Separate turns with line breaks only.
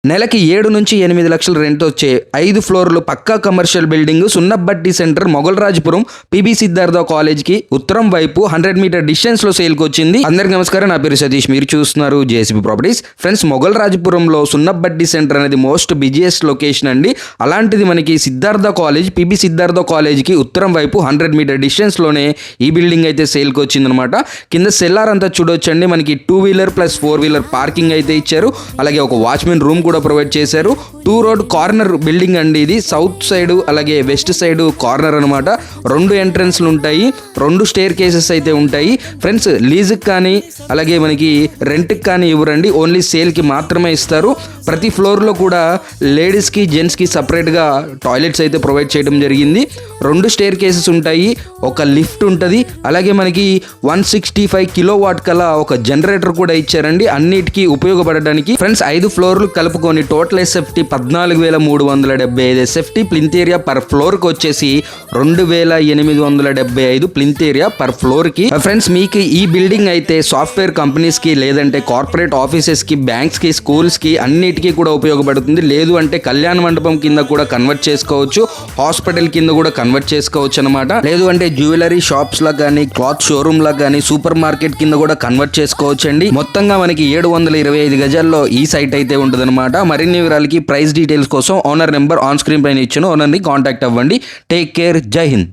నెలకి 7 నుంచి 8 లక్షల రెంట్ వచ్చే 5 ఫ్లోర్లు పక్కా commercial building Sunnabatti centre Mogalrajpuram PB Siddhartha కాలేజ్కి ఉత్తరం వైపు 100 మీటర్ డిస్టెన్స్ లో సేల్కి వచ్చింది. అందరికి నమస్కారం, నా పేరు సతీష్, మీరు చూస్తున్నారు జేసీబీ ప్రాపర్టీస్. ఫ్రెండ్స్, మొగల్రాజ్పురంలో సున్నబట్టి సెంటర్ అనేది మోస్ట్ బిజియెస్ట్ లొకేషన్ అండి. అలాంటిది మనకి సిద్ధార్థ కాలేజ్ పిబి సిద్ధార్థ కాలేజ్కి ఉత్తరం వైపు 100 మీటర్ డిస్టెన్స్ లోనే ఈ బిల్డింగ్ అయితే సేల్కి వచ్చిందనమాట. కింద సెల్లార్ అంతా చూడొచ్చండి, మనకి 2 వీలర్ ప్లస్ 4 వీలర్ పార్కింగ్ అయితే ఇచ్చారు. అలాగే ఒక వాచ్మెన్ రూమ్ కూడా ప్రొవైడ్ చేశారు. 2 రోడ్ కార్నర్ బిల్డింగ్ అండి ఇది. సౌత్ సైడ్ అలాగే వెస్ట్ సైడ్ కార్నర్ అనమాట. 2 ఎంట్రన్స్లు ఉంటాయి, 2 స్టేర్ కేసెస్ అయితే ఉంటాయి. ఫ్రెండ్స్, లీజుకి కానీ అలాగే మనకి రెంట్కి కానీ ఇవ్వరండి, ఓన్లీ సేల్కి మాత్రమే ఇస్తారు. ప్రతి ఫ్లోర్లో కూడా లేడీస్కి జెంట్స్కి సపరేట్గా టాయిలెట్స్ అయితే ప్రొవైడ్ చేయడం జరిగింది. 2 స్టేర్ కేసెస్ ఉంటాయి, ఒక లిఫ్ట్ ఉంటుంది. అలాగే మనకి 165 కిలోవాట్ కల ఒక జనరేటర్ కూడా ఇచ్చారండి, అన్నిటికీ ఉపయోగపడడానికి. ఫ్రెండ్స్, 5 ఫ్లోర్లు కలుపుకొని total SFT 14,375 SFT. Plinth area per ఫ్లోర్కి వచ్చేసి 2,875 ప్లింత్ ఏరియా పర్ ఫ్లోర్కి. ఫ్రెండ్స్, మీకు ఈ బిల్డింగ్ అయితే సాఫ్ట్వేర్ కంపెనీస్కి లేదంటే కార్పొరేట్ ఆఫీసెస్కి, బ్యాంక్స్కి, స్కూల్స్కి అన్నిటికీ కూడా ఉపయోగపడుతుంది. లేదు అంటే కళ్యాణ మండపం కింద కూడా కన్వర్ట్ చేసుకోవచ్చు, హాస్పిటల్ కింద కూడా కన్వర్ట్ చేసుకోవచ్చు అనమాట. లేదు అంటే జ్యువెలరీ షాప్స్ లా కానీ, క్లాత్ షోరూమ్ లా కానీ, సూపర్ మార్కెట్ కింద కూడా కన్వర్ట్ చేసుకోవచ్చు అండి. మొత్తంగా మనకి 725 గజాల్లో ఈ సైట్ అయితే ఉంటుంది అనమాట. మరిన్ని వివరాలకి, ప్రైస్ డీటెయిల్స్ కోసం ఓనర్ నెంబర్ ఆన్ స్క్రీన్ పైన ఇచ్చాను, ఓనర్ని కాంటాక్ట్ అవ్వండి. టేక్ కేర్, జై హింద్.